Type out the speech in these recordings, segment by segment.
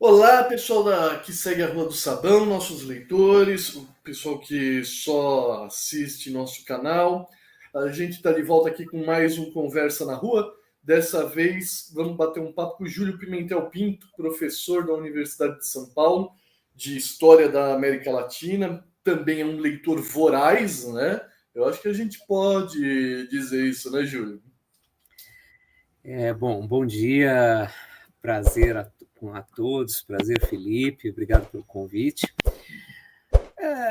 Olá, pessoal que segue a Rua do Sabão, nossos leitores, o pessoal que só assiste nosso canal. A gente está de volta aqui com mais um Conversa na Rua. Dessa vez vamos bater um papo com o Júlio Pimentel Pinto, professor da Universidade de São Paulo, de História da América Latina. Também é um leitor voraz, né? Eu acho que a gente pode dizer isso, né, Júlio? Bom dia, prazer a todos, prazer Felipe, obrigado pelo convite.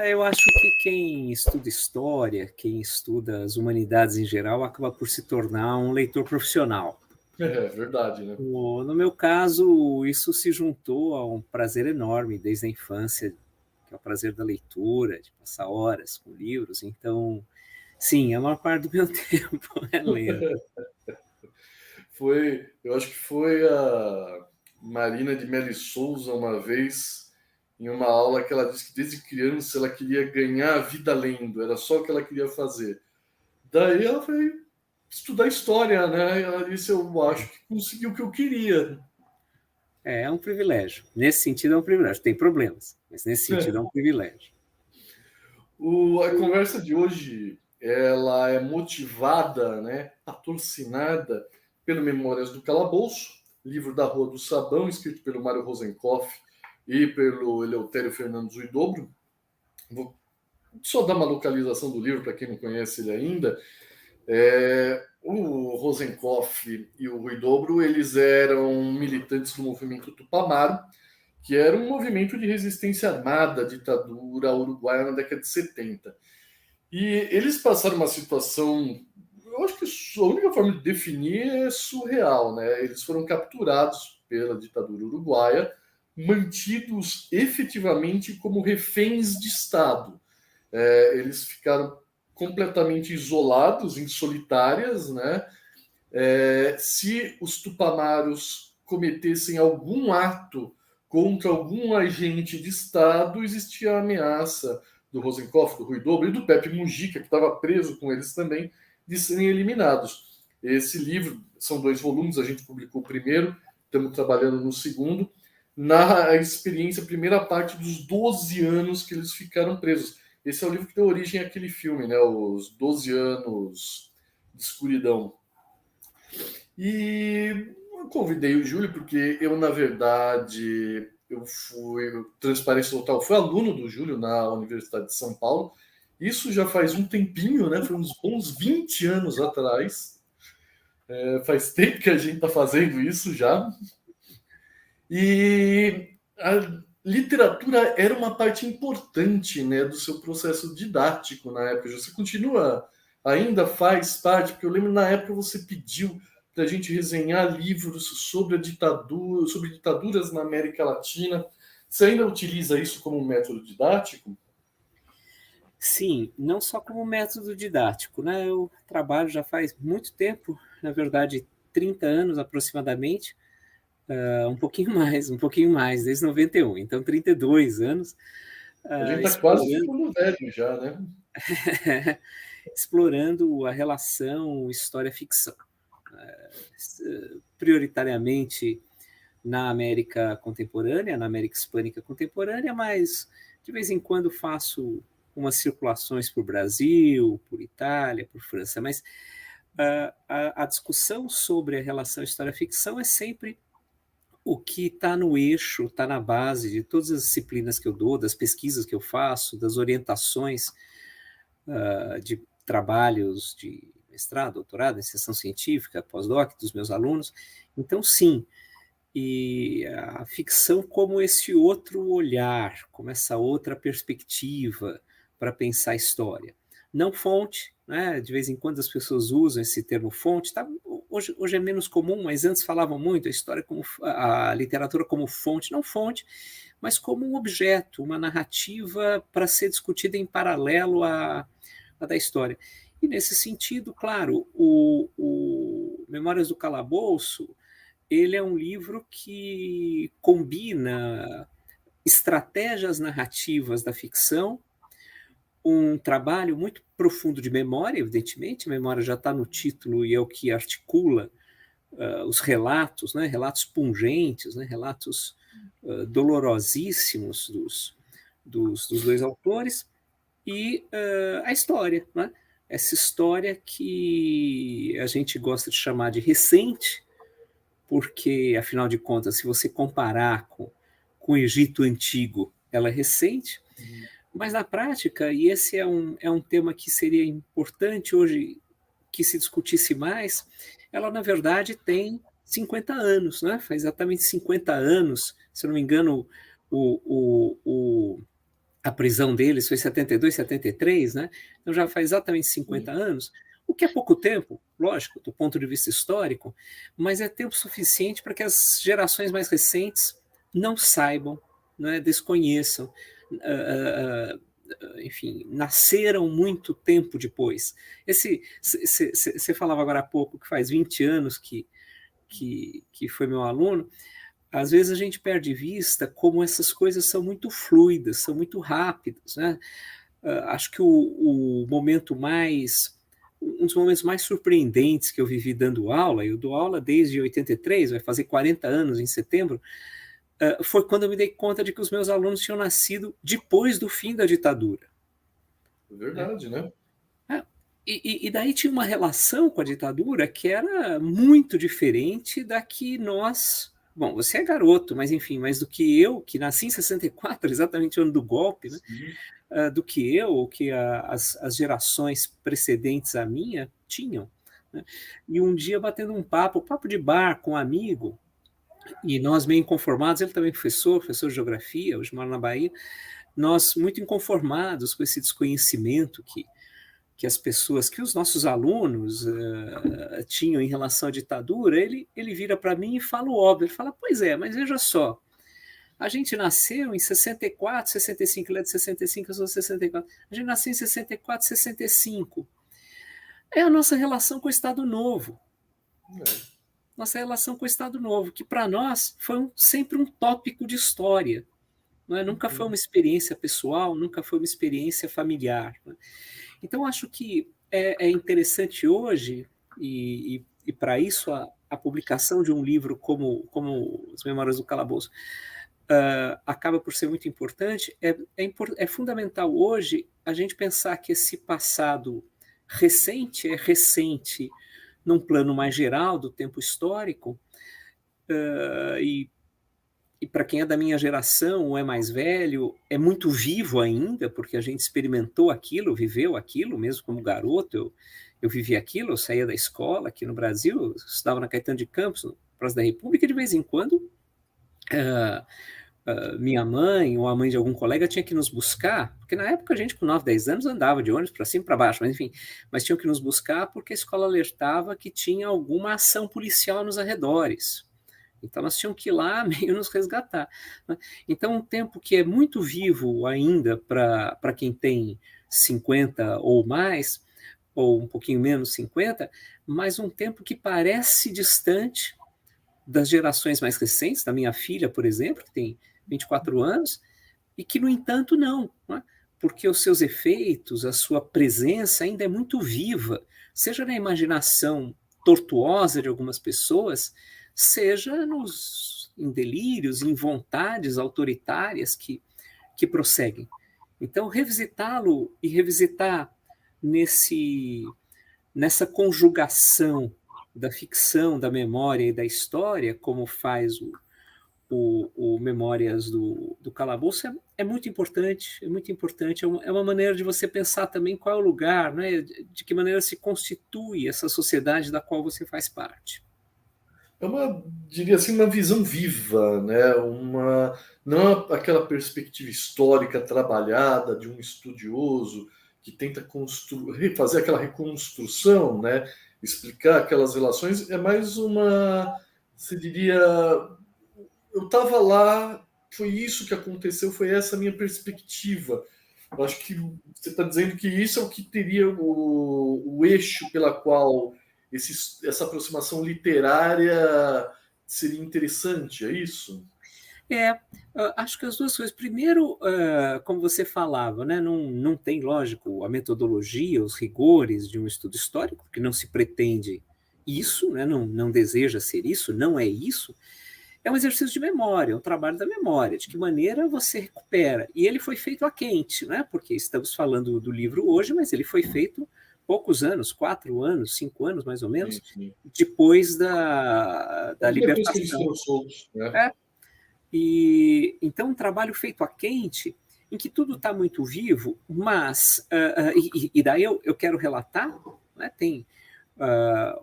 Eu acho que quem estuda história, quem estuda as humanidades em geral, acaba por se tornar um leitor profissional. É verdade, né? No meu caso, isso se juntou a um prazer enorme desde a infância, que é o prazer da leitura, de passar horas com livros. Então, sim, a maior parte do meu tempo é lendo. Eu acho que foi a Marina de Mello Souza uma vez, em uma aula, que ela disse que desde criança ela queria ganhar a vida lendo, era só o que ela queria fazer. Daí ela foi estudar história, né? E ela disse: Eu acho que consegui o que eu queria. É um privilégio. Nesse sentido, é um privilégio. Tem problemas, mas nesse sentido, é um privilégio. A conversa de hoje ela é motivada, né, patrocinada pelo Memórias do Calabouço, livro da Rua do Sabão, escrito pelo Mário Rosenkoff e pelo Eleutério Fernandes Huidobro. Vou só dar uma localização do livro para quem não conhece ele ainda. O Rosenkoff e o Huidobro, eles eram militantes do movimento Tupamaro, que era um movimento de resistência armada à ditadura uruguaia na década de 70. E eles passaram uma situação, eu acho que a única forma de definir é surreal, né? Eles foram capturados pela ditadura uruguaia, mantidos efetivamente como reféns de Estado. Eles ficaram completamente isolados, em solitárias, né? Se os tupamaros cometessem algum ato contra algum agente de Estado, existia a ameaça do Rosenkoff, do Huidobro e do Pepe Mujica, que estava preso com eles também, de serem eliminados. Esse livro, são 2 volumes, a gente publicou o primeiro, estamos trabalhando no segundo, narra a experiência, a primeira parte dos 12 anos que eles ficaram presos. Esse é o livro que deu origem àquele filme, né? Os 12 anos de escuridão. E eu convidei o Júlio porque eu, na verdade, eu fui, transparência total, fui aluno do Júlio na Universidade de São Paulo. Isso já faz um tempinho, né? Foi uns bons 20 anos atrás. Faz tempo que a gente está fazendo isso já. E a literatura era uma parte importante, né, do seu processo didático na época. Você continua, ainda faz parte, porque eu lembro na época você pediu para a gente resenhar livros sobre a ditadura, sobre ditaduras na América Latina. Você ainda utiliza isso como um método didático? Sim, não só como método didático, né? Eu trabalho já faz muito tempo, na verdade, 30 anos aproximadamente, um pouquinho mais, desde 91, então 32 anos, A gente está quase explorando, ficando velho já, né? explorando a relação história-ficção, prioritariamente na América contemporânea, na América hispânica contemporânea, mas de vez em quando faço umas circulações por Brasil, por Itália, por França, mas a discussão sobre a relação história-ficção é sempre o que está no eixo, está na base de todas as disciplinas que eu dou, das pesquisas que eu faço, das orientações de trabalhos de mestrado, doutorado, iniciação científica, pós-doc dos meus alunos. Então, sim, e a ficção como esse outro olhar, como essa outra perspectiva para pensar a história. Não fonte, né? De vez em quando as pessoas usam esse termo fonte, tá? Hoje é menos comum, mas antes falavam muito a história como a literatura como fonte, não fonte, mas como um objeto, uma narrativa para ser discutida em paralelo à da história. E nesse sentido, claro, o Memórias do Calabouço ele é um livro que combina estratégias narrativas da ficção, um trabalho muito profundo de memória, evidentemente, a memória já está no título e é o que articula os relatos, né, relatos pungentes, né, relatos dolorosíssimos dos dois autores, e a história, né? Essa história que a gente gosta de chamar de recente, porque, afinal de contas, se você comparar com o Egito Antigo, ela é recente, mas na prática, e esse é um tema que seria importante hoje que se discutisse mais, ela na verdade tem 50 anos, né? Faz exatamente 50 anos, se eu não me engano, a prisão deles foi 72, 73, né? Então já faz exatamente 50 anos, o que é pouco tempo, lógico, do ponto de vista histórico, mas é tempo suficiente para que as gerações mais recentes não saibam, né, desconheçam, enfim, nasceram muito tempo depois. Você falava agora há pouco que faz 20 anos que foi meu aluno. Às vezes a gente perde vista como essas coisas são muito fluidas, são muito rápidas, né? Acho que o momento mais, um dos momentos mais surpreendentes que eu vivi dando aula, eu dou aula desde 83, vai fazer 40 anos em setembro, foi quando eu me dei conta de que os meus alunos tinham nascido depois do fim da ditadura. É verdade, né? E daí tinha uma relação com a ditadura que era muito diferente da que nós. Bom, você é garoto, mas enfim, mais do que eu, que nasci em 64, exatamente o ano do golpe, né? Do que eu, ou que as gerações precedentes à minha tinham. Né? E um dia, batendo um papo de bar com um amigo, e nós meio inconformados, ele também é professor de geografia, hoje mora na Bahia, nós muito inconformados com esse desconhecimento que as pessoas, que os nossos alunos tinham em relação à ditadura, ele vira para mim e fala o óbvio, ele fala, pois é, mas veja só, a gente nasceu em 64, 65, ele é de 65, eu sou de 64, a gente nasceu em 64, 65, é a nossa relação com o Estado Novo, nossa relação com o Estado Novo, que para nós foi sempre um tópico de história, não é? Nunca foi uma experiência pessoal, nunca foi uma experiência familiar, né? Então, acho que é interessante hoje, e para isso a publicação de um livro como As Memórias do Calabouço acaba por ser muito importante. É fundamental hoje a gente pensar que esse passado recente é recente num plano mais geral do tempo histórico, e para quem é da minha geração ou é mais velho, é muito vivo ainda, porque a gente experimentou aquilo, viveu aquilo, mesmo como garoto, eu vivi aquilo, eu saía da escola aqui no Brasil, eu estudava na Caetano de Campos, no Praça da República, e de vez em quando minha mãe ou a mãe de algum colega tinha que nos buscar, porque na época a gente com 9, 10 anos andava de ônibus para cima e para baixo, mas enfim, mas tinham que nos buscar porque a escola alertava que tinha alguma ação policial nos arredores. Então, nós tínhamos que ir lá meio nos resgatar. Né? Então, um tempo que é muito vivo ainda para quem tem 50 ou mais, ou um pouquinho menos 50, mas um tempo que parece distante das gerações mais recentes, da minha filha, por exemplo, que tem 24 anos, e que, no entanto, não. Né? Porque os seus efeitos, a sua presença ainda é muito viva, seja na imaginação tortuosa de algumas pessoas, seja em delírios, em vontades autoritárias que prosseguem. Então, revisitá-lo e revisitar nessa conjugação da ficção, da memória e da história, como faz o Memórias do Calabouço, é muito importante, é muito importante. É uma maneira de você pensar também qual é o lugar, né? De que maneira se constitui essa sociedade da qual você faz parte. É diria assim, uma visão viva, né? Não aquela perspectiva histórica trabalhada de um estudioso que tenta fazer aquela reconstrução, né? Explicar aquelas relações. É mais se diria, eu estava lá, foi isso que aconteceu, foi essa a minha perspectiva. Eu acho que você está dizendo que isso é o que teria o eixo pela qual essa aproximação literária seria interessante, é isso? Acho que as duas coisas. Primeiro, como você falava, né, não tem, lógico, a metodologia, os rigores de um estudo histórico, porque não se pretende isso, né, não deseja ser isso, não é isso, é um exercício de memória, é um trabalho da memória, de que maneira você recupera. E ele foi feito a quente, né, porque estamos falando do livro hoje, mas ele foi feito poucos anos, 4 anos, 5 anos mais ou menos, sim. depois da Depois que eles libertação. foram soltos, né? É. E então um trabalho feito a quente, em que tudo está muito vivo, mas e daí eu quero relatar, né, tem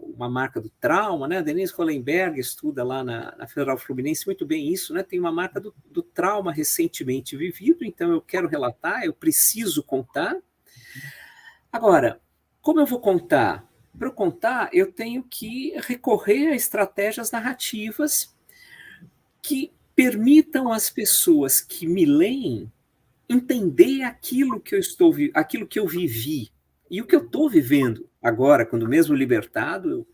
uma marca do trauma, né? A Denise Hollenberg estuda lá na Federal Fluminense muito bem isso, né? Tem uma marca do trauma recentemente vivido, então eu quero relatar, eu preciso contar. Agora, como eu vou contar? Para eu contar, eu tenho que recorrer a estratégias narrativas que permitam às pessoas que me leem entender aquilo que eu vivi e o que eu estou vivendo agora, quando mesmo libertado,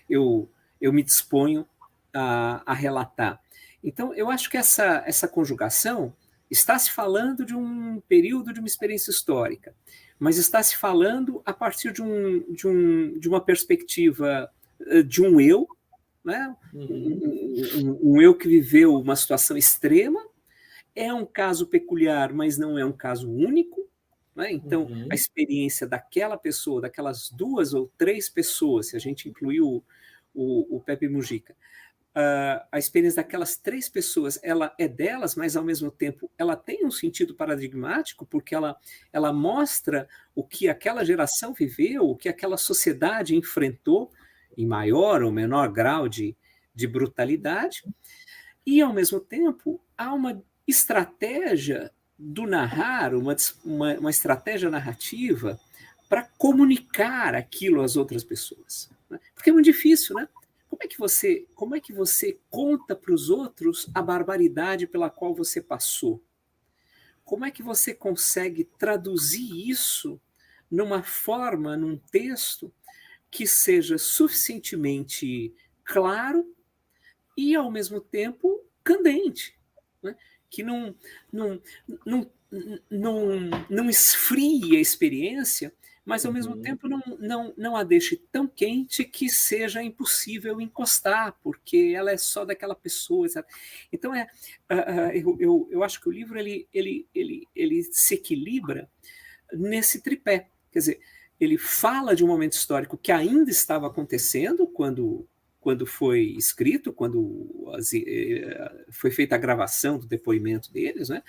eu me disponho a relatar. Então, eu acho que essa conjugação está se falando de um período de uma experiência histórica, mas está se falando a partir de uma perspectiva de um eu, né? Um eu que viveu uma situação extrema. É um caso peculiar, mas não é um caso único. Né? Então, a experiência daquela pessoa, daquelas 2 ou 3 pessoas, se a gente incluir o Pepe Mujica, a experiência daquelas 3 pessoas, ela é delas, mas ao mesmo tempo ela tem um sentido paradigmático, porque ela mostra o que aquela geração viveu, o que aquela sociedade enfrentou, em maior ou menor grau de brutalidade, e ao mesmo tempo há uma estratégia do narrar, uma estratégia narrativa para comunicar aquilo às outras pessoas. Né? Porque é muito difícil, né? Como é que você conta para os outros a barbaridade pela qual você passou? Como é que você consegue traduzir isso numa forma, num texto que seja suficientemente claro e, ao mesmo tempo, candente, né? Que não esfrie a experiência, mas, ao mesmo tempo, não a deixe tão quente que seja impossível encostar, porque ela é só daquela pessoa. Sabe? Então, eu acho que o livro ele se equilibra nesse tripé. Quer dizer, ele fala de um momento histórico que ainda estava acontecendo quando foi escrito, quando foi feita a gravação do depoimento deles, né?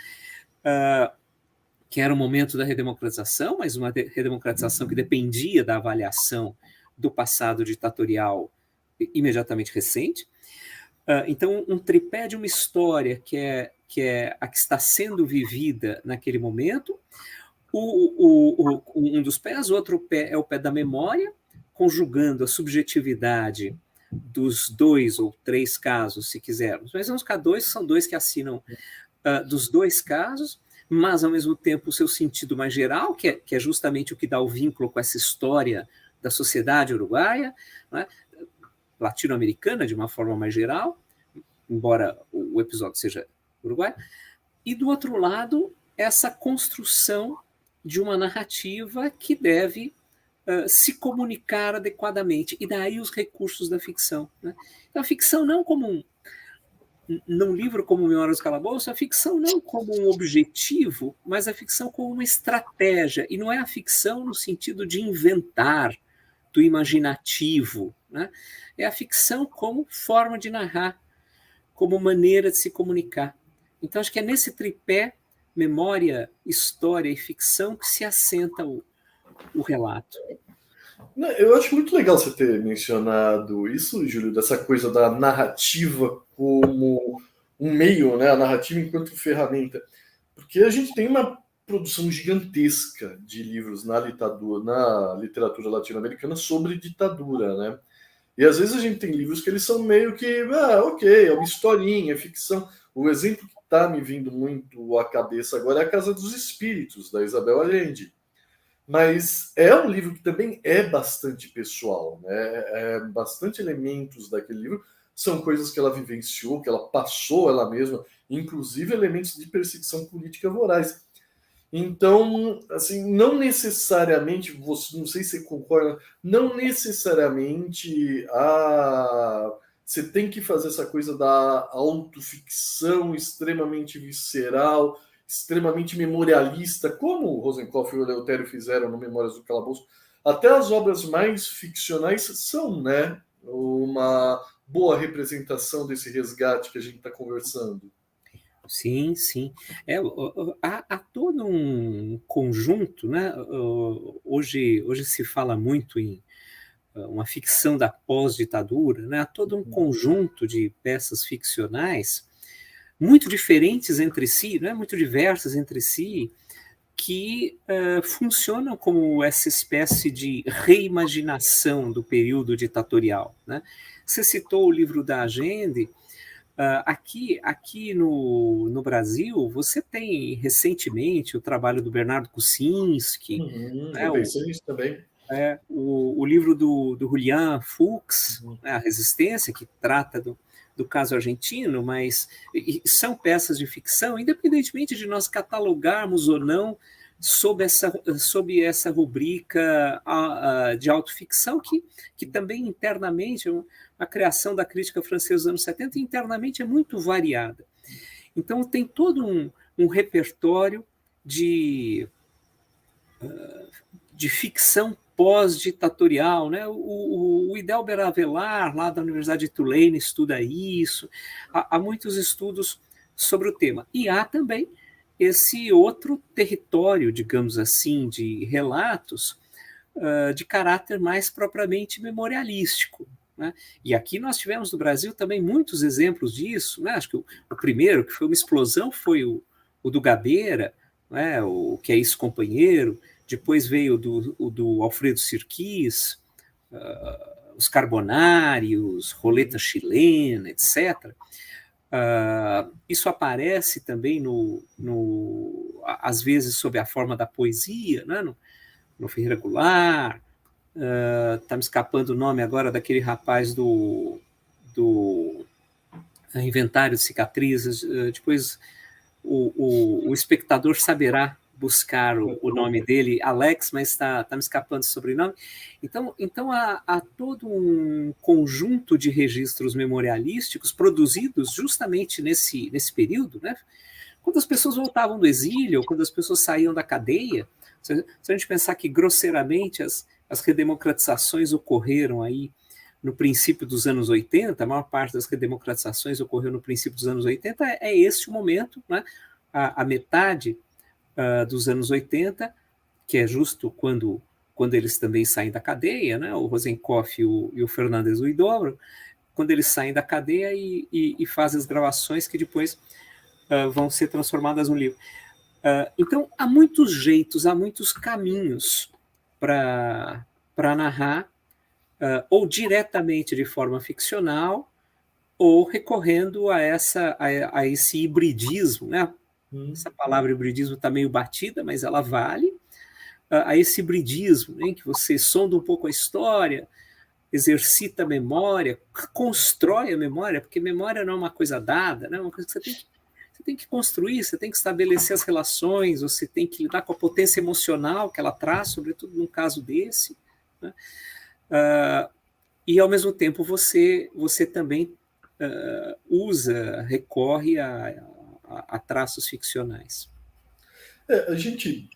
Que era o momento da redemocratização, mas uma redemocratização que dependia da avaliação do passado ditatorial imediatamente recente. Então, um tripé de uma história que é a que está sendo vivida naquele momento. Um dos pés, o outro pé é o pé da memória, conjugando a subjetividade dos 2 ou 3 casos, se quisermos. Mas vamos ficar 2, são 2 que assinam dos 2 casos, mas, ao mesmo tempo, o seu sentido mais geral, que é justamente o que dá o vínculo com essa história da sociedade uruguaia, né? Latino-americana, de uma forma mais geral, embora o episódio seja uruguaio. E, do outro lado, essa construção de uma narrativa que deve se comunicar adequadamente. E daí os recursos da ficção. Né? Então, a ficção não como num livro como Memórias do Calabouço, a ficção não como um objetivo, mas a ficção como uma estratégia. E não é a ficção no sentido de inventar, do imaginativo. Né? É a ficção como forma de narrar, como maneira de se comunicar. Então, acho que é nesse tripé, memória, história e ficção, que se assenta o relato. Eu acho muito legal você ter mencionado isso, Júlio, dessa coisa da narrativa como um meio, né? A narrativa enquanto ferramenta. Porque a gente tem uma produção gigantesca de livros na literatura latino-americana sobre ditadura, né? E às vezes a gente tem livros que eles são meio que, ok, é uma historinha, é ficção. O exemplo que está me vindo muito à cabeça agora é A Casa dos Espíritos, da Isabel Allende. Mas é um livro que também é bastante pessoal, né? Bastante elementos daquele livro são coisas que ela vivenciou, que ela passou ela mesma, inclusive elementos de perseguição política voraz. Então, assim, não necessariamente, você, não sei se você concorda, não necessariamente você tem que fazer essa coisa da autoficção extremamente visceral, extremamente memorialista, como o Rosenkopf e o Eleutério fizeram no Memórias do Calabouço. Até as obras mais ficcionais são, né, uma boa representação desse resgate que a gente está conversando. Sim, sim. Há todo um conjunto, né? Hoje se fala muito em uma ficção da pós-ditadura, né? Há todo um conjunto de peças ficcionais muito diferentes entre si, né? Muito diversas entre si, que funcionam como essa espécie de reimaginação do período ditatorial, né? Você citou o livro da Allende. Aqui no Brasil, você tem recentemente o trabalho do Bernardo Kucinski, né, Eu pensei nisso também. o livro do Julian Fuchs, né, A Resistência, que trata do caso argentino, mas são peças de ficção, independentemente de nós catalogarmos ou não sob essa rubrica de autoficção, que também internamente, a criação da crítica francesa dos anos 70, internamente é muito variada. Então, tem todo um repertório de ficção pós-ditatorial, né? O Idelber Avelar, lá da Universidade de Tulane, estuda isso. Há muitos estudos sobre o tema. E há também esse outro território, digamos assim, de relatos de caráter mais propriamente memorialístico. Né? E aqui nós tivemos no Brasil também muitos exemplos disso. Né? Acho que o primeiro, que foi uma explosão, foi o do Gabeira, né? O que é ex-companheiro. Depois veio o do Alfredo Sirquis, os Carbonários, Roleta Chilena, etc. Isso aparece também às vezes sob a forma da poesia, né? No Ferreira Goulart. Está me escapando o nome agora daquele rapaz do Inventário de Cicatrizes. Depois o espectador saberá buscar o nome dele, Alex, mas está me escapando o sobrenome. Então há todo um conjunto de registros memorialísticos produzidos justamente nesse período, né? Quando as pessoas voltavam do exílio, ou quando as pessoas saíam da cadeia, se a gente pensar que grosseiramente as redemocratizações ocorreram aí no princípio dos anos 80, a maior parte das redemocratizações ocorreu no princípio dos anos 80, é esse o momento, né? A metade dos anos 80, que é justo quando eles também saem da cadeia, né? O Rosenkopf e o Fernandes Huidobro, quando eles saem da cadeia e fazem as gravações que depois vão ser transformadas no livro. Então, há muitos jeitos, há muitos caminhos para narrar, ou diretamente de forma ficcional, ou recorrendo a esse hibridismo, né? Essa palavra hibridismo está meio batida, mas ela vale, a esse hibridismo, né? Que você sonda um pouco a história, exercita a memória, constrói a memória, porque memória não é uma coisa dada, né? É uma coisa que você tem que construir, você tem que estabelecer as relações, você tem que lidar com a potência emocional que ela traz, sobretudo num caso desse, né? E ao mesmo tempo você também recorre a traços ficcionais. A gente,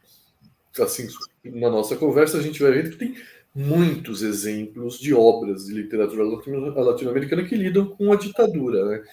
assim, na nossa conversa, a gente vai ver que tem muitos exemplos de obras de literatura latino-americana que lidam com a ditadura, né?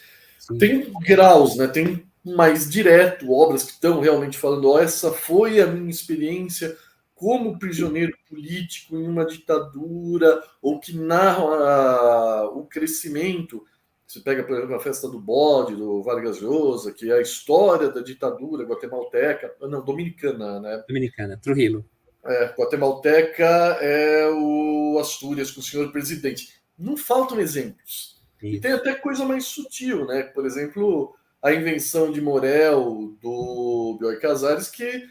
Tem graus, né? Tem mais direto, obras que estão realmente falando, ó, essa foi a minha experiência como prisioneiro político em uma ditadura, ou que narram o crescimento. Você pega, por exemplo, a Festa do Bode, do Vargas Llosa, que é a história da ditadura guatemalteca, não, dominicana, né? Dominicana, Trujillo. Guatemalteca é o Astúrias com o senhor presidente. Não faltam exemplos. Isso. E tem até coisa mais sutil, né? Por exemplo, a invenção de Morel, do Bioy Casares, que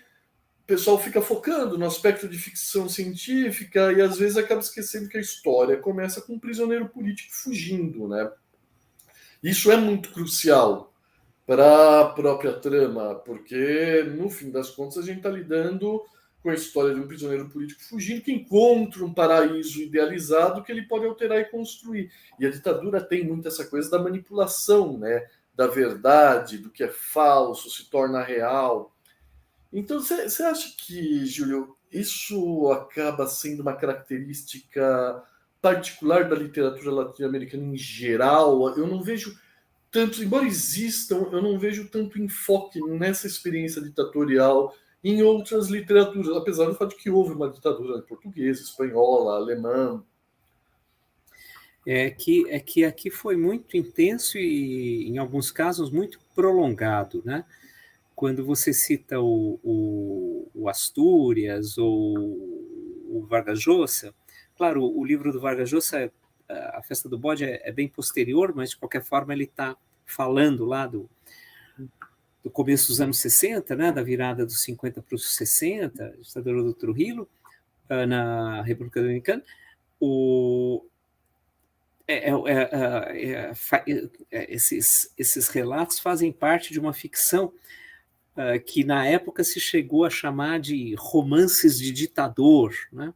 o pessoal fica focando no aspecto de ficção científica e às vezes acaba esquecendo que a história começa com um prisioneiro político fugindo, né? Isso é muito crucial para a própria trama, porque no fim das contas a gente está lidando com a história de um prisioneiro político fugindo que encontra um paraíso idealizado que ele pode alterar e construir. E a ditadura tem muito essa coisa da manipulação, né? Da verdade, do que é falso, se torna real. Então, você acha que, Júlio, isso acaba sendo uma característica particular da literatura latino-americana em geral? Eu não vejo tanto, embora existam, eu não vejo tanto enfoque nessa experiência ditatorial em outras literaturas, apesar do fato de que houve uma ditadura portuguesa, espanhola, alemã. É que aqui foi muito intenso e, em alguns casos, muito prolongado, né? Quando você cita o Astúrias ou o Vargas Llosa, claro, o livro do Vargas Llosa, A Festa do Bode, é bem posterior, mas de qualquer forma ele está falando lá do começo dos anos 60, né, da virada dos 50 para os 60, ditadura do Trujillo, na República Dominicana. Esses relatos fazem parte de uma ficção que na época se chegou a chamar de romances de ditador, né?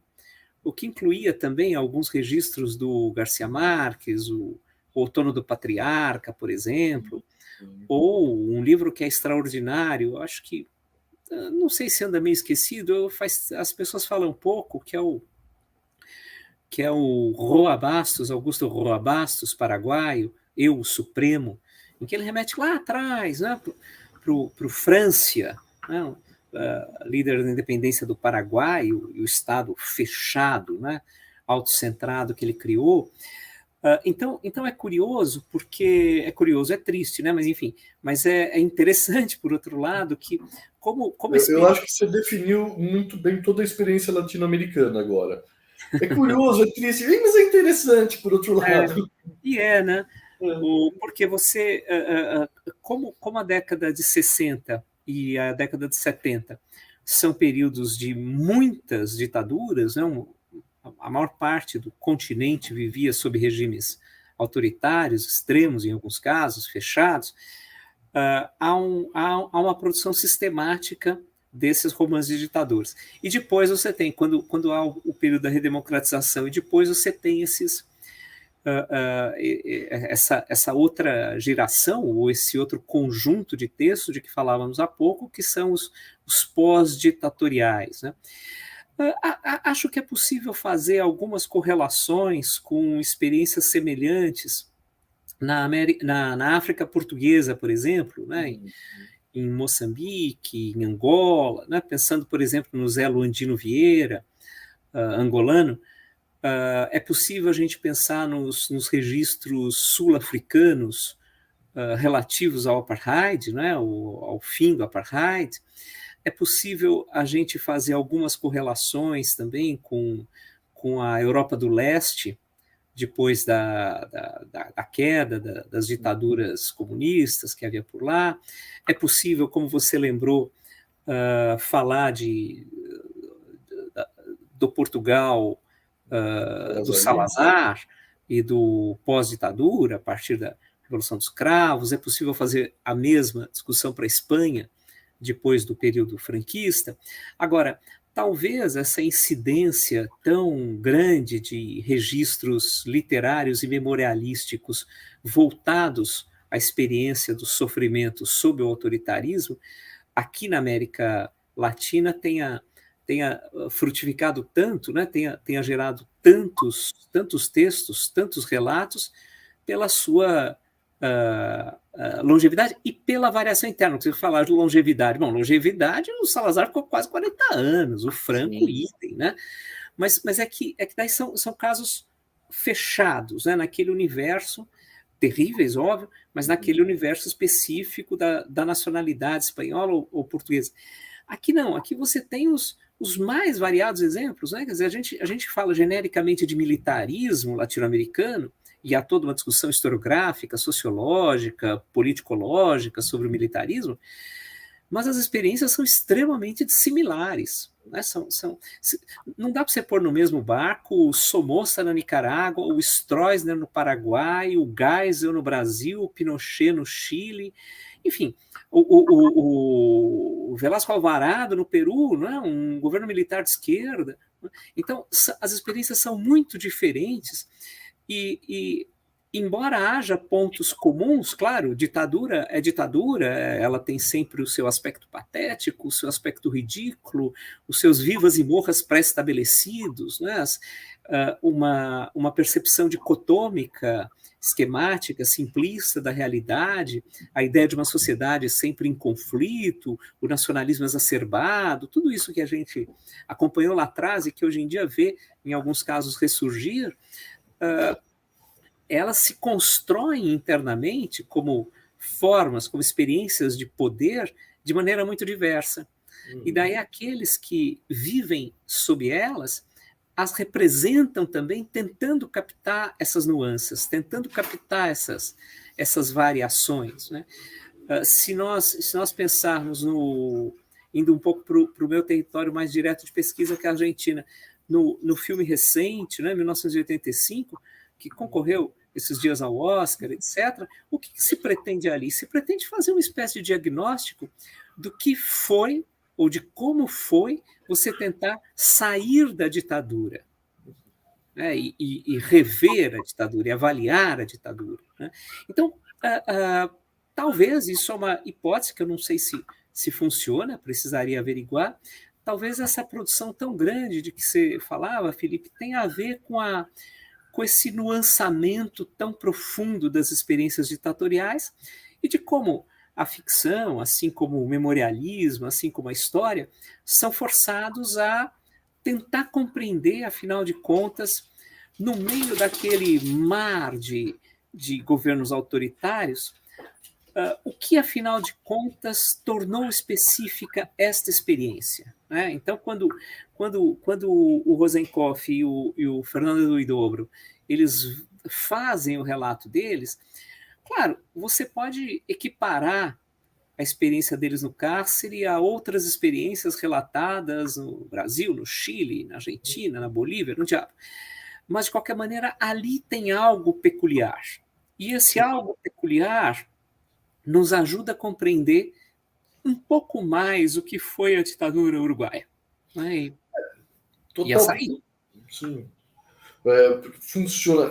O que incluía também alguns registros do Garcia Marques, o Outono do Patriarca, por exemplo, ou um livro que é extraordinário, acho que, não sei se anda meio esquecido, as pessoas falam um pouco, que é o Roa Bastos, Augusto Roa Bastos, paraguaio, Eu, o Supremo, em que ele remete lá atrás, né, para o Frância, né, líder da independência do Paraguai, e o Estado fechado, né, autocentrado que ele criou. Então é curioso, porque é triste, né? Mas enfim, mas é interessante, por outro lado, que como eu acho que você definiu muito bem toda a experiência latino-americana agora. É curioso, é triste, mas é interessante, por outro lado. Né? Porque você, como a década de 60 e a década de 70 são períodos de muitas ditaduras, né? A maior parte do continente vivia sob regimes autoritários, extremos em alguns casos, fechados, há uma produção sistemática desses romances de ditadores. E depois você tem, quando há o período da redemocratização, e depois você tem essa outra geração, ou esse outro conjunto de textos de que falávamos há pouco, que são os pós-ditatoriais, né? Acho que é possível fazer algumas correlações com experiências semelhantes na África portuguesa, por exemplo, né? Em Moçambique, em Angola, né? Pensando, por exemplo, no Zé Luandino Vieira, angolano. É possível a gente pensar nos registros sul-africanos relativos ao apartheid, né? ao fim do apartheid. É possível a gente fazer algumas correlações também com a Europa do Leste, depois da queda das ditaduras comunistas que havia por lá. É possível, como você lembrou, falar do Portugal, do Salazar e do pós-ditadura, a partir da Revolução dos Cravos. É possível fazer a mesma discussão para a Espanha, depois do período franquista. Agora, talvez essa incidência tão grande de registros literários e memorialísticos voltados à experiência do sofrimento sob o autoritarismo, aqui na América Latina tenha frutificado tanto, né? tenha gerado tantos textos, tantos relatos, pela sua longevidade e pela variação interna. Você falar de longevidade. Bom, longevidade, o Salazar ficou quase 40 anos, o Franco, idem, né? Mas é que daí são casos fechados, né? Naquele universo, terríveis, óbvio, mas naquele universo específico da nacionalidade espanhola ou portuguesa. Aqui não, aqui você tem os mais variados exemplos, né? Quer dizer, a gente fala genericamente de militarismo latino-americano, e há toda uma discussão historiográfica, sociológica, politicológica sobre o militarismo, mas as experiências são extremamente similares. Né? Não dá para você pôr no mesmo barco o Somoza na Nicarágua, o Stroessner no Paraguai, o Geisel no Brasil, o Pinochet no Chile, Enfim, o Velasco Alvarado no Peru, não é? Um governo militar de esquerda. Então, as experiências são muito diferentes e embora haja pontos comuns, claro, ditadura é ditadura, ela tem sempre o seu aspecto patético, o seu aspecto ridículo, os seus vivas e morras pré-estabelecidos, né? Uma percepção dicotômica, esquemática, simplista da realidade, a ideia de uma sociedade sempre em conflito, o nacionalismo exacerbado, tudo isso que a gente acompanhou lá atrás e que hoje em dia vê, em alguns casos, ressurgir, elas se constroem internamente como formas, como experiências de poder de maneira muito diversa. E daí aqueles que vivem sob elas as representam também tentando captar essas nuances, tentando captar essas variações. Né? Se nós pensarmos indo um pouco para o meu território mais direto de pesquisa, que é a Argentina, no filme recente, né, 1985, que concorreu esses dias ao Oscar, etc., o que se pretende ali? Se pretende fazer uma espécie de diagnóstico do que foi ou de como foi você tentar sair da ditadura, né, e rever a ditadura, e avaliar a ditadura. Né? Então, talvez, isso é uma hipótese que eu não sei se funciona, precisaria averiguar, talvez essa produção tão grande de que você falava, Felipe, tenha a ver com esse nuançamento tão profundo das experiências ditatoriais e de como a ficção, assim como o memorialismo, assim como a história, são forçados a tentar compreender, afinal de contas, no meio daquele mar de governos autoritários, o que, afinal de contas, tornou específica esta experiência. Né? Então, quando o Rosenkopf e o Fernando Huidobro eles fazem o relato deles, claro, você pode equiparar a experiência deles no cárcere a outras experiências relatadas no Brasil, no Chile, na Argentina, na Bolívia, no diabo. Mas, de qualquer maneira, ali tem algo peculiar. E esse algo peculiar nos ajuda a compreender um pouco mais o que foi a ditadura uruguaia. Né? E a saída. Sim. Funciona,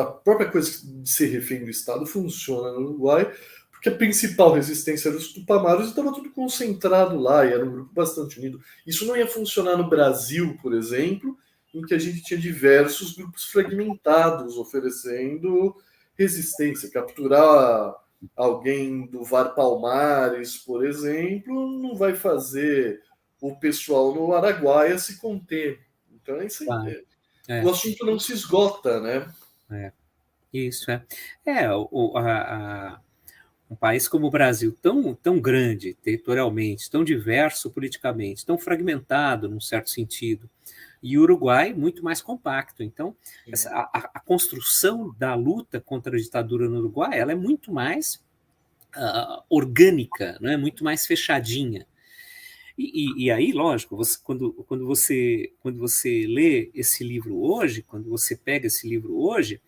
a própria coisa de ser refém do Estado funciona no Uruguai, porque a principal resistência era os Tupamaros e estava tudo concentrado lá, e era um grupo bastante unido. Isso não ia funcionar no Brasil, por exemplo, em que a gente tinha diversos grupos fragmentados oferecendo resistência. Capturar alguém do VAR Palmares, por exemplo, não vai fazer o pessoal no Araguaia se conter. Então, isso aí. O assunto não se esgota, né? Isso, um país como o Brasil, tão grande territorialmente, tão diverso politicamente, tão fragmentado num certo sentido, e o Uruguai muito mais compacto. Então, a construção da luta contra a ditadura no Uruguai, ela é muito mais orgânica, né? Muito mais fechadinha. E aí, lógico, quando você lê esse livro hoje, quando você pega esse livro hoje,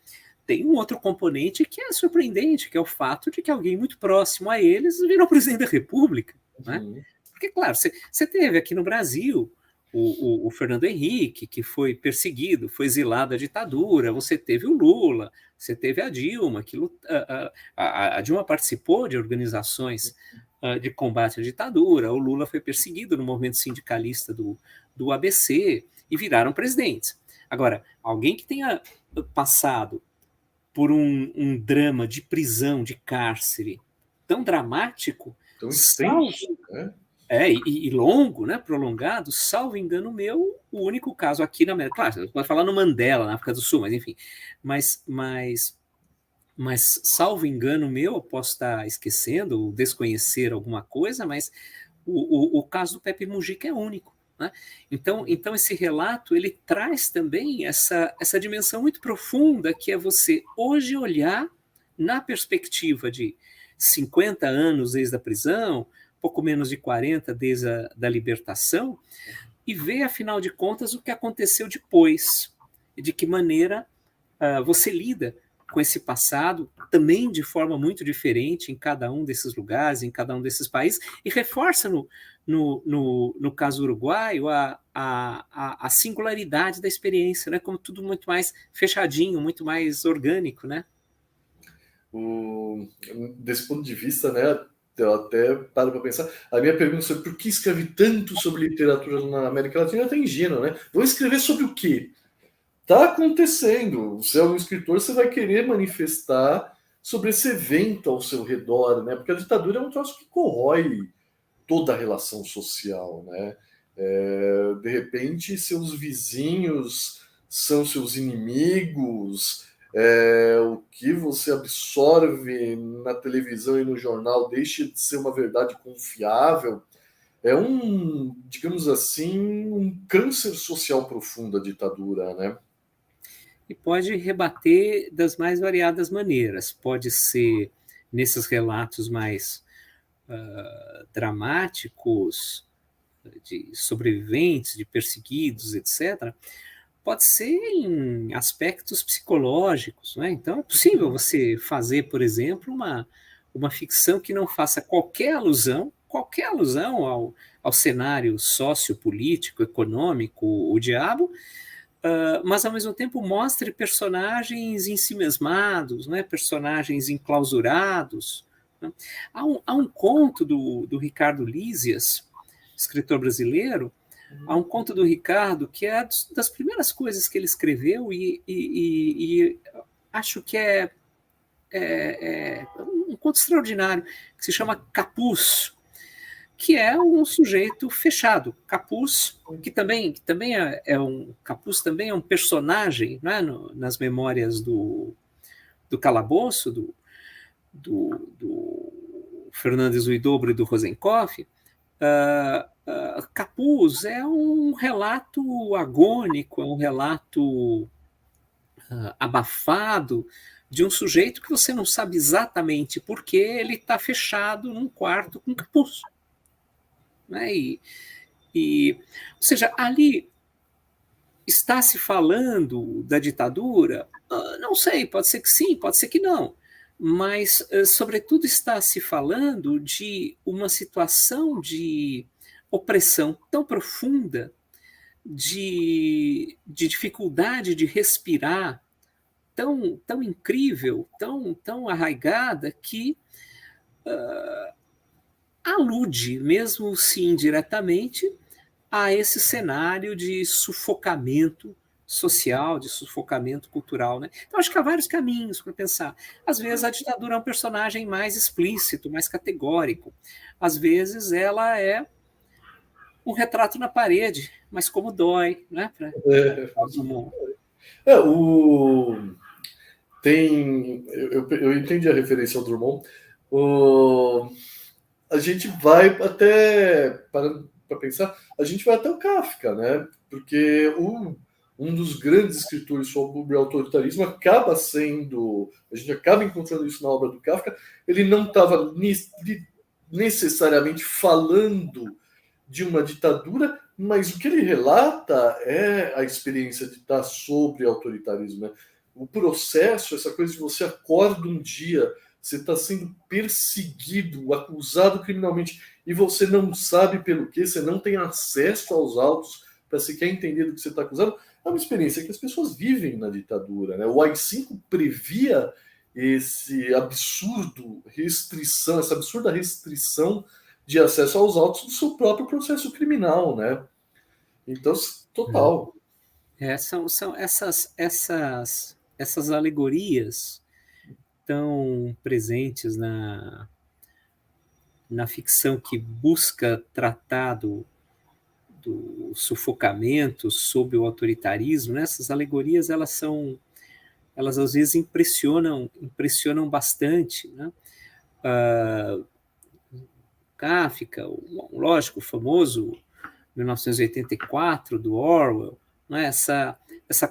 tem um outro componente que é surpreendente, que é o fato de que alguém muito próximo a eles virou presidente da República. Né? Porque, claro, você teve aqui no Brasil o Fernando Henrique, que foi perseguido, foi exilado da ditadura, você teve o Lula, você teve a Dilma, a Dilma participou de organizações de combate à ditadura, o Lula foi perseguido no movimento sindicalista do ABC e viraram presidentes. Agora, alguém que tenha passado por um drama de prisão, de cárcere tão dramático, tão extenso, né? E longo, né, prolongado, salvo engano meu, o único caso aqui na América, claro, você pode falar no Mandela, na África do Sul, mas enfim, mas salvo engano meu, eu posso estar esquecendo ou desconhecer alguma coisa, mas o caso do Pepe Mujica é único. Né? Então, esse relato ele traz também essa dimensão muito profunda, que é você hoje olhar na perspectiva de 50 anos desde a prisão, pouco menos de 40 desde a libertação, e ver, afinal de contas, o que aconteceu depois, e de que maneira você lida com esse passado, também de forma muito diferente em cada um desses lugares, em cada um desses países, e reforça no caso uruguaio a singularidade da experiência, né? Como tudo muito mais fechadinho, muito mais orgânico, né? Desse ponto de vista, né, eu até paro para pensar. A minha pergunta sobre por que escreve tanto sobre literatura na América Latina é até ingênua, né? Vou escrever sobre o quê? Tá acontecendo. Você é um escritor, você vai querer manifestar sobre esse evento ao seu redor, né? Porque a ditadura é um troço que corrói toda a relação social, né? De repente, seus vizinhos são seus inimigos, o que você absorve na televisão e no jornal deixa de ser uma verdade confiável. É digamos assim, um câncer social profundo a ditadura, né? E pode rebater das mais variadas maneiras. Pode ser nesses relatos mais dramáticos, de sobreviventes, de perseguidos, etc., pode ser em aspectos psicológicos, né? Então é possível você fazer, por exemplo, uma ficção que não faça qualquer alusão ao cenário sociopolítico, econômico, o diabo, mas ao mesmo tempo mostre personagens ensimesmados, né? Personagens enclausurados. Né? Há um conto do Ricardo Lísias, escritor brasileiro, há um conto do Ricardo que é das primeiras coisas que ele escreveu e acho que é um conto extraordinário, que se chama Capuz, que é um sujeito fechado. Capuz, que também Capuz também é um personagem, né, nas memórias do Calabouço, do Fernandes Huidobro e do Rosenkoff. Capuz é um relato agônico, é um relato abafado de um sujeito que você não sabe exatamente por que ele está fechado num quarto com capuz. Né? Ou seja, ali está se falando da ditadura? Não sei, pode ser que sim, pode ser que não. Mas, sobretudo, está se falando de uma situação de opressão tão profunda, de dificuldade de respirar, tão incrível, tão arraigada, que alude, mesmo se indiretamente, a esse cenário de sufocamento social, de sufocamento cultural. Né? Então, acho que há vários caminhos para pensar. Às vezes, a ditadura é um personagem mais explícito, mais categórico. Às vezes, ela é um retrato na parede, mas como dói, né? Eu entendi a referência ao Drummond. A gente vai até, para pensar, a gente vai até o Kafka, né? Porque um dos grandes escritores sobre o autoritarismo acaba sendo, a gente acaba encontrando isso na obra do Kafka, ele não estava necessariamente falando de uma ditadura, mas o que ele relata é a experiência de estar sobre autoritarismo, né? O processo, essa coisa de você acorda um dia, você está sendo perseguido, acusado criminalmente, e você não sabe pelo que, você não tem acesso aos autos para sequer entender do que você está acusado, é uma experiência que as pessoas vivem na ditadura. Né? O AI-5 previa esse absurdo restrição, essa absurda restrição de acesso aos autos do seu próprio processo criminal, né? Então, total. São essas alegorias tão presentes na ficção que busca tratar do sufocamento sob o autoritarismo, né? Essas alegorias elas às vezes impressionam bastante, né? Kafka, lógico, o famoso 1984 do Orwell, né? Essa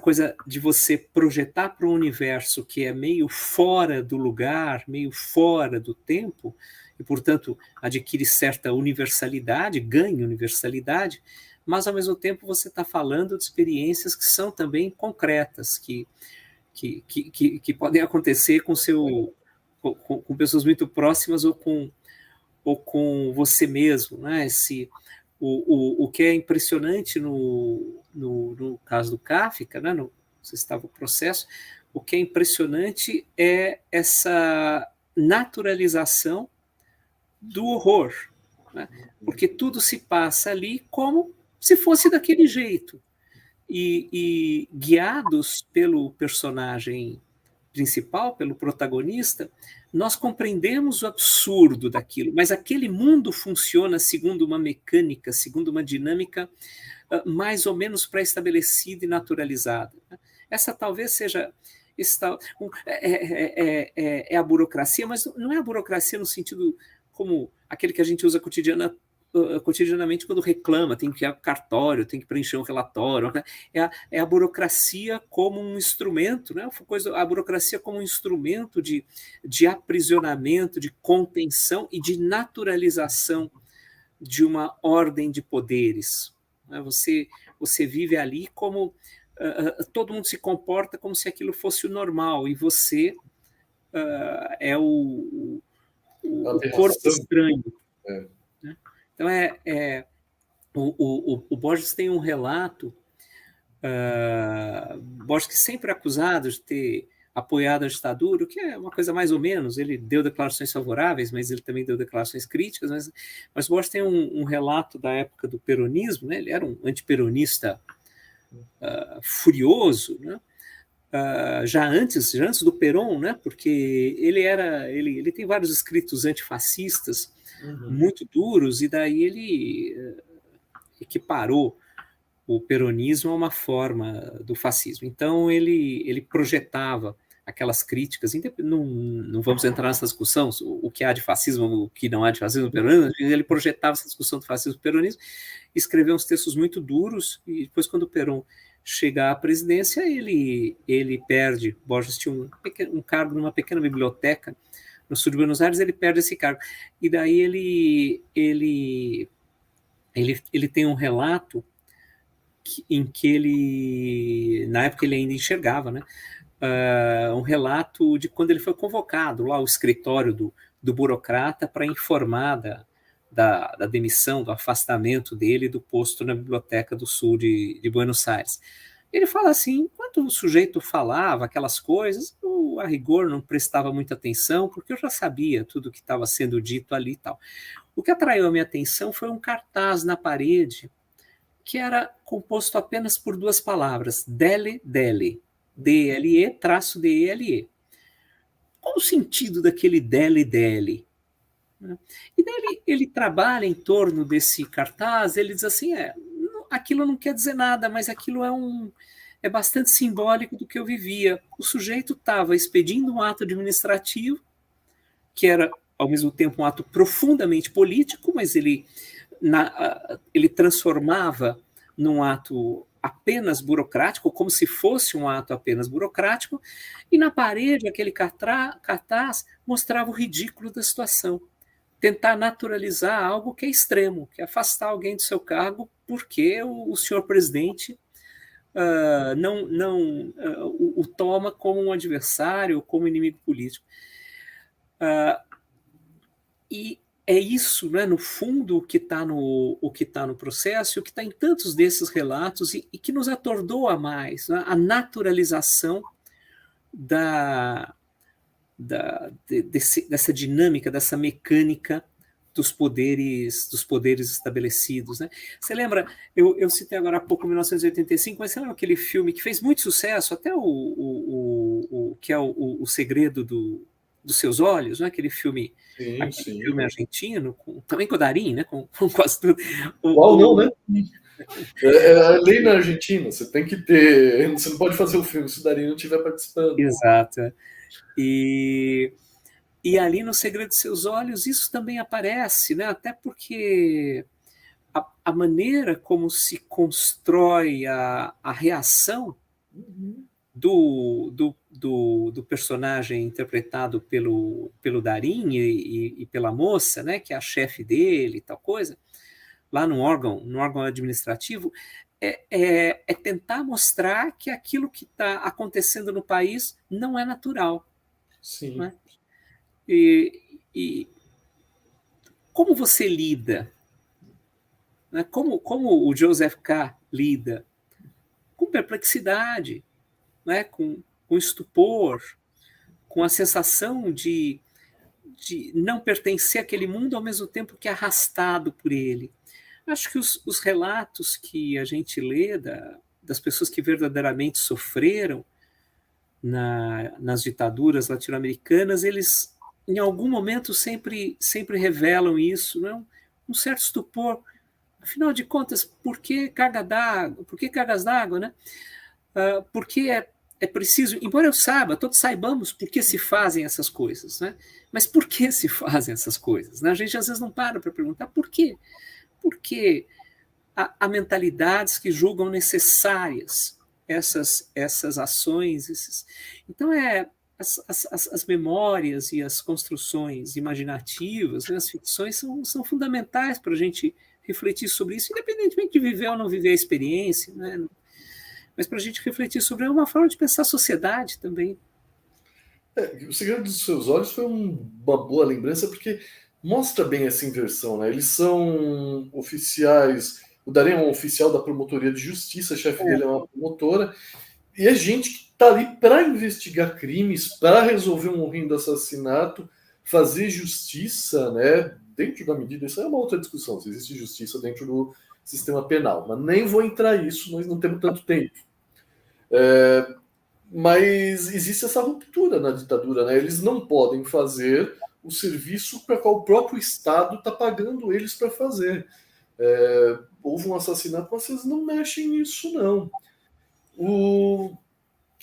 coisa de você projetar para um universo que é meio fora do lugar, meio fora do tempo, e, portanto, adquire certa universalidade, ganha universalidade, mas, ao mesmo tempo, você está falando de experiências que são também concretas, que que podem acontecer com pessoas muito próximas ou com você mesmo, né? O que é impressionante no caso do Kafka, né? Você estava no processo, o que é impressionante é essa naturalização do horror, né? Porque tudo se passa ali como se fosse daquele jeito. E guiados pelo personagem principal, pelo protagonista, nós compreendemos o absurdo daquilo, mas aquele mundo funciona segundo uma mecânica, segundo uma dinâmica mais ou menos pré-estabelecida e naturalizada. Essa talvez seja é a burocracia, mas não é a burocracia no sentido como aquele que a gente usa cotidianamente quando reclama, tem que ir ao cartório, tem que preencher um relatório. Né? É a burocracia como um instrumento, né? A burocracia como um instrumento de aprisionamento, de contenção e de naturalização de uma ordem de poderes. Né? Você vive ali como todo mundo se comporta como se aquilo fosse o normal, e você é o corpo estranho. Né? Então, o Borges tem um relato, Borges que sempre é acusado de ter apoiado a ditadura, o que é uma coisa mais ou menos, ele deu declarações favoráveis, mas ele também deu declarações críticas, mas Borges tem um relato da época do peronismo, né? Ele era um antiperonista furioso, né? Já antes do Perón, né? Porque ele tem vários escritos antifascistas muito duros, e daí ele equiparou o peronismo a uma forma do fascismo. Então ele projetava aquelas críticas, não vamos entrar nessa discussão, o que há de fascismo, o que não há de fascismo, peronismo, ele projetava essa discussão do fascismo e peronismo, escreveu uns textos muito duros, e depois quando o Perón chega à presidência, ele perde. Borges tinha um cargo numa pequena biblioteca no sul de Buenos Aires, ele perde esse cargo. E daí ele tem um relato em que ele, na época ele ainda enxergava, né? Um relato de quando ele foi convocado lá ao escritório do burocrata para informar da demissão, do afastamento dele do posto na biblioteca do sul de Buenos Aires. Ele fala assim, enquanto o sujeito falava aquelas coisas, eu, a rigor, não prestava muita atenção, porque eu já sabia tudo que estava sendo dito ali e tal. O que atraiu a minha atenção foi um cartaz na parede que era composto apenas por duas palavras, Dele, Dele, D-L-E, traço D-E-L-E. Qual o sentido daquele Dele, Dele? E daí ele trabalha em torno desse cartaz, ele diz assim, aquilo não quer dizer nada, mas aquilo é bastante simbólico do que eu vivia. O sujeito estava expedindo um ato administrativo, que era, ao mesmo tempo, um ato profundamente político, mas ele transformava num ato apenas burocrático, como se fosse um ato apenas burocrático, e na parede, aquele cartaz mostrava o ridículo da situação. Tentar naturalizar algo que é extremo, que é afastar alguém do seu cargo porque o senhor presidente o toma como um adversário, como inimigo político. E é isso, né, no fundo, o que está no processo, e o que está em tantos desses relatos, e que nos atordoa mais, né, a naturalização dessa dinâmica, dessa mecânica dos poderes estabelecidos. Né? Você lembra, eu citei agora há pouco 1985, mas você lembra aquele filme que fez muito sucesso, até que é o Segredo dos Seus Olhos, né? Aquele filme, filme argentino, também com o Darín, né? com quase tudo. Qual não, né? É a lei na Argentina, você tem que ter, você não pode fazer o filme se o Darín não estiver participando. Exato. E ali no Segredo dos Seus Olhos isso também aparece, né? Até porque a maneira como se constrói a reação do personagem interpretado pelo Darín e pela moça, né? Que é a chefe dele e tal coisa, lá no órgão administrativo, é tentar mostrar que aquilo que está acontecendo no país não é natural. Sim. Né? E como você lida? Né? Como o Joseph K. lida? Com perplexidade, né? com estupor, com a sensação de não pertencer àquele mundo ao mesmo tempo que arrastado por ele. Acho que os relatos que a gente lê das pessoas que verdadeiramente sofreram nas ditaduras latino-americanas, eles, em algum momento, sempre revelam isso, não? Um certo estupor. Afinal de contas, por que cargas d'água? Né? Porque é preciso, embora eu saiba, todos saibamos por que se fazem essas coisas, né? Mas por que se fazem essas coisas? Né? A gente às vezes não para perguntar por quê. Porque há mentalidades que julgam necessárias essas ações. Então, as memórias e as construções imaginativas, né, as ficções são fundamentais para a gente refletir sobre isso, independentemente de viver ou não viver a experiência, né? Mas para a gente refletir sobre uma forma de pensar a sociedade também. O Segredo dos Seus Olhos foi uma boa lembrança, porque mostra bem essa inversão, né? Eles são oficiais, o Darim é um oficial da promotoria de justiça, a chefe dele é uma promotora, e é gente que está ali para investigar crimes, para resolver um horrendo assassinato, fazer justiça, né? Dentro da medida, isso é uma outra discussão, se existe justiça dentro do sistema penal, mas nem vou entrar nisso, nós não temos tanto tempo. Mas existe essa ruptura na ditadura, né? Eles não podem fazer o serviço para qual o próprio Estado está pagando eles para fazer. Houve um assassinato, mas vocês não mexem nisso, não.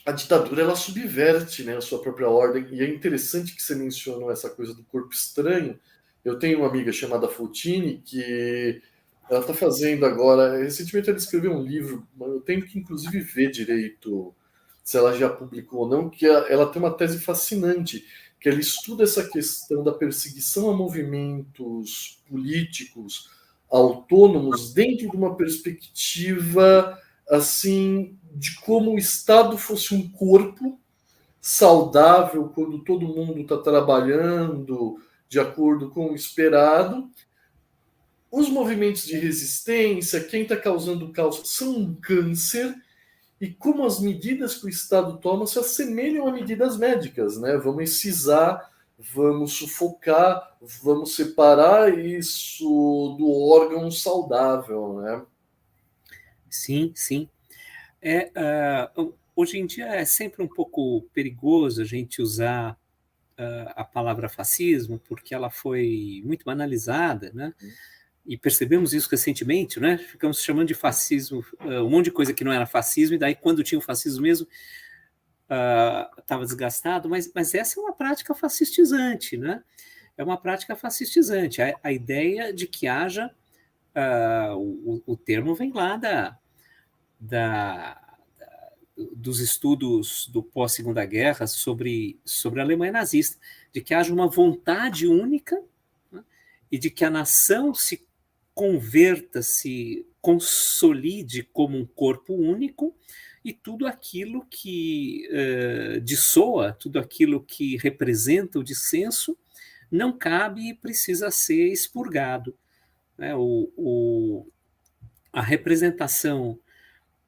A ditadura, ela subverte, né, a sua própria ordem, e é interessante que você mencionou essa coisa do corpo estranho. Eu tenho uma amiga chamada Foutini, que ela está fazendo agora, recentemente ela escreveu um livro, eu tenho que inclusive ver direito se ela já publicou ou não, que ela tem uma tese fascinante, que ela estuda essa questão da perseguição a movimentos políticos autônomos dentro de uma perspectiva assim de como o Estado fosse um corpo saudável quando todo mundo está trabalhando de acordo com o esperado. Os movimentos de resistência, quem está causando caos, são um câncer, e como as medidas que o Estado toma se assemelham a medidas médicas, né? Vamos excisar, vamos sufocar, vamos separar isso do órgão saudável, né? Sim, sim. Hoje em dia é sempre um pouco perigoso a gente usar a palavra fascismo, porque ela foi muito banalizada, né? E percebemos isso recentemente, né? Ficamos chamando de fascismo um monte de coisa que não era fascismo, e daí quando tinha o fascismo mesmo, estava desgastado, mas essa é uma prática fascistizante, né? É uma prática fascistizante. A ideia de que haja, o termo vem lá dos estudos do pós-Segunda Guerra sobre a Alemanha nazista, de que haja uma vontade única, né, e de que a nação se converta, se consolide como um corpo único, e tudo aquilo que dissoa, tudo aquilo que representa o dissenso, não cabe e precisa ser expurgado. Né? A representação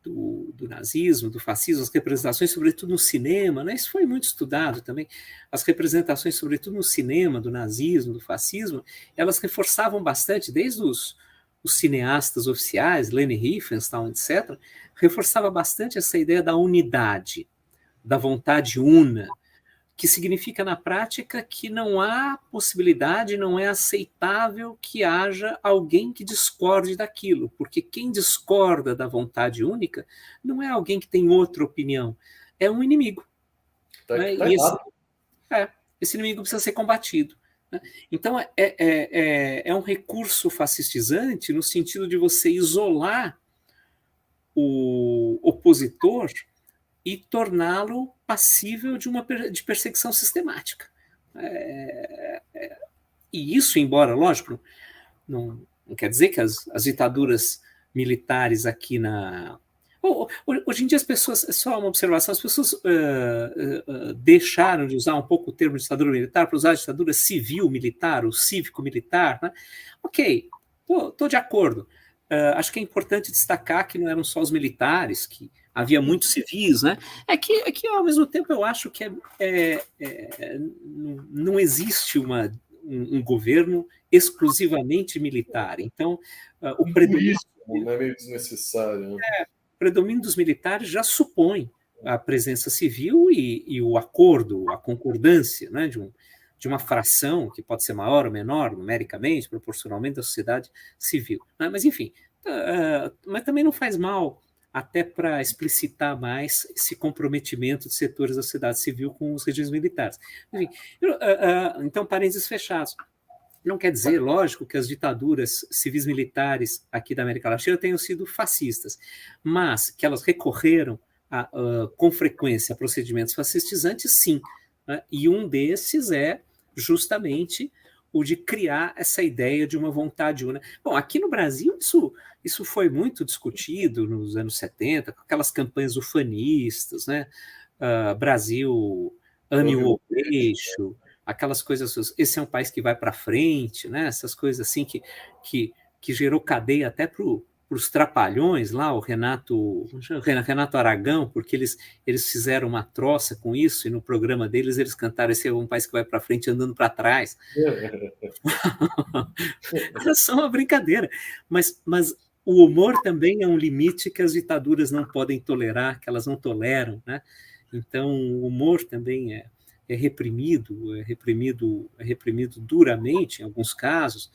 do nazismo, do fascismo, as representações, sobretudo no cinema, né? Isso foi muito estudado também. As representações, sobretudo no cinema, do nazismo, do fascismo, elas reforçavam bastante, desde os cineastas oficiais, Leni Riefenstahl, etc., reforçava bastante essa ideia da unidade, da vontade una, que significa na prática que não há possibilidade, não é aceitável que haja alguém que discorde daquilo, porque quem discorda da vontade única não é alguém que tem outra opinião, é um inimigo. Né? E esse inimigo precisa ser combatido. Né? Então, é um recurso fascistizante no sentido de você isolar o opositor e torná-lo passível de perseguição sistemática. E isso, embora, lógico, não quer dizer que as ditaduras militares aqui na... Hoje em dia as pessoas, só uma observação, as pessoas deixaram de usar um pouco o termo ditadura militar para usar a ditadura civil-militar, ou cívico-militar, né? Ok, estou de acordo. Acho que é importante destacar que não eram só os militares, que havia muitos civis, né? É que ao mesmo tempo eu acho que não existe um governo exclusivamente militar. Então, o predomínio... Não é meio desnecessário, né? O predomínio dos militares já supõe a presença civil e o acordo, a concordância, né, de uma fração que pode ser maior ou menor, numericamente, proporcionalmente, da sociedade civil. Né? Mas, enfim, mas também não faz mal até para explicitar mais esse comprometimento de setores da sociedade civil com os regimes militares. Enfim, então, parênteses fechados. Não quer dizer, lógico, que as ditaduras civis militares aqui da América Latina tenham sido fascistas, mas que elas recorreram com frequência a procedimentos fascistizantes, sim. Né? E um desses é justamente o de criar essa ideia de uma vontade única. Bom, aqui no Brasil isso foi muito discutido nos anos 70, com aquelas campanhas ufanistas, né? Brasil, ame o eixo, aquelas coisas, esse é um país que vai para frente, né? Essas coisas assim que gerou cadeia até para os trapalhões lá, o Renato Aragão, porque eles fizeram uma troça com isso, e no programa deles eles cantaram esse é um país que vai para frente andando para trás. Era só uma brincadeira, mas o humor também é um limite que as ditaduras não podem tolerar, que elas não toleram, né? Então o humor também é reprimido duramente em alguns casos.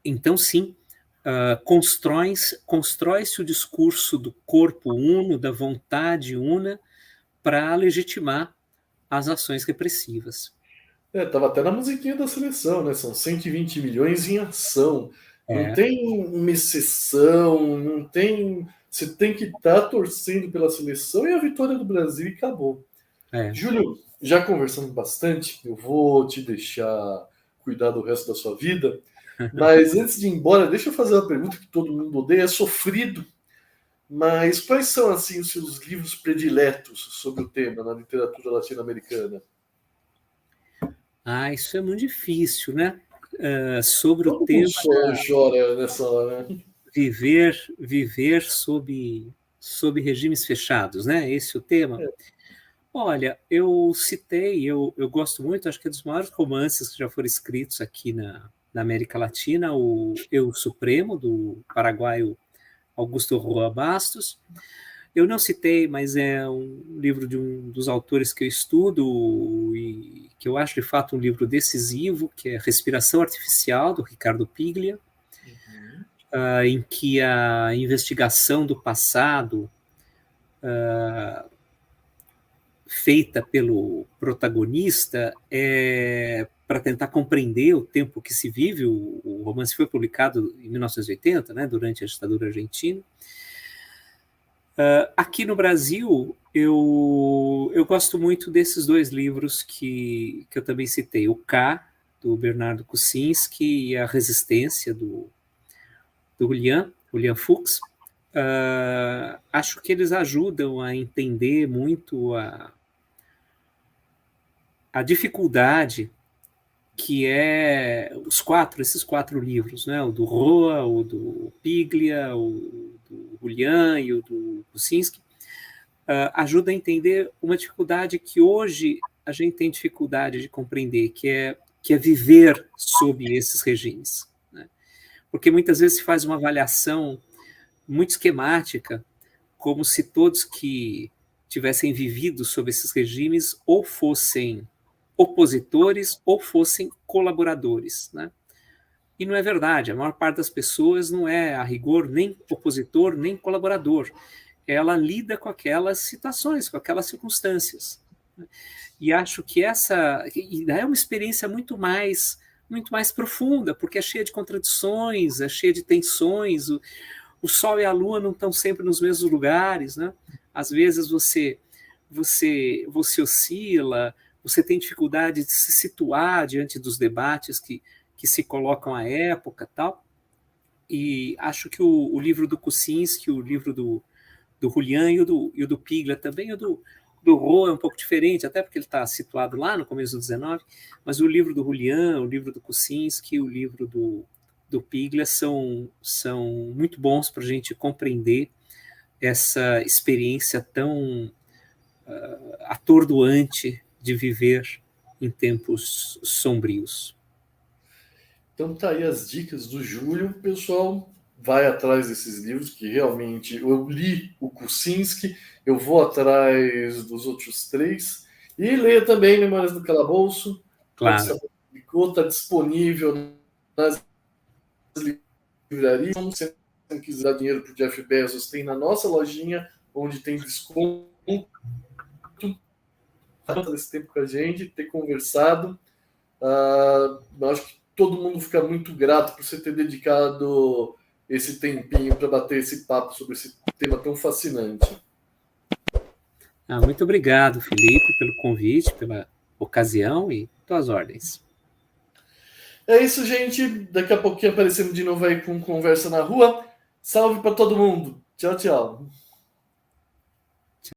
Então, sim, constrói-se o discurso do corpo uno, da vontade una, para legitimar as ações repressivas. Estava até na musiquinha da seleção, né? São 120 milhões em ação. Não tem uma exceção, não tem... Você tem que estar torcendo pela seleção e a vitória do Brasil e acabou. Júlio, já conversamos bastante, eu vou te deixar cuidar do resto da sua vida, mas antes de ir embora, deixa eu fazer uma pergunta que todo mundo odeia, é sofrido, mas quais são assim os seus livros prediletos sobre o tema na literatura latino-americana? Isso é muito difícil, né? Sobre todo o tema chora nessa hora. Viver sob regimes fechados, né? Esse é o tema. Olha, eu citei, eu gosto muito, acho que é dos maiores romances que já foram escritos aqui na América Latina, o Eu Supremo, do paraguaio Augusto Roa Bastos. Eu não citei, mas é um livro de um dos autores que eu estudo e que eu acho, de fato, um livro decisivo, que é Respiração Artificial, do Ricardo Piglia, em que a investigação do passado feita pelo protagonista para tentar compreender o tempo que se vive. O romance foi publicado em 1980, né, durante a ditadura argentina. Aqui no Brasil, eu gosto muito desses dois livros que eu também citei, o K, do Bernardo Kucinski, e a Resistência, do Julian Fuchs. Acho que eles ajudam a entender muito a dificuldade que é esses quatro livros, né? O do Roa, o do Piglia, o do Julian e o do Kucinski, ajuda a entender uma dificuldade que hoje a gente tem dificuldade de compreender, que é viver sob esses regimes. Né? Porque muitas vezes se faz uma avaliação muito esquemática, como se todos que tivessem vivido sob esses regimes ou fossem opositores ou fossem colaboradores, né? E não é verdade, a maior parte das pessoas não é, a rigor, nem opositor, nem colaborador. Ela lida com aquelas situações, com aquelas circunstâncias. E acho que essa é uma experiência muito mais profunda, porque é cheia de contradições, é cheia de tensões, o Sol e a Lua não estão sempre nos mesmos lugares, né? Às vezes você oscila, você tem dificuldade de se situar diante dos debates que se colocam à época, tal. E acho que o livro do Kuczynski, o livro do Julian e o do Piglia também, o do Roh é um pouco diferente, até porque ele está situado lá no começo do XIX, mas o livro do Julian, o livro do Kuczynski, o livro do Piglia são muito bons para a gente compreender essa experiência tão atordoante de viver em tempos sombrios. Então tá aí as dicas do Júlio, pessoal. Vai atrás desses livros, que realmente eu li o Kuczynski, eu vou atrás dos outros 3. E leia também Memórias do Calabouço. Claro. Está disponível nas livrarias. Se você quiser dar dinheiro para o Jeff Bezos, tem na nossa lojinha, onde tem desconto. Esse tempo com a gente, ter conversado. Acho que todo mundo fica muito grato por você ter dedicado esse tempinho para bater esse papo sobre esse tema tão fascinante. Muito obrigado, Felipe, pelo convite, pela ocasião e tuas ordens. É isso, gente. Daqui a pouquinho aparecemos de novo aí com Conversa na Rua. Salve para todo mundo. Tchau, tchau.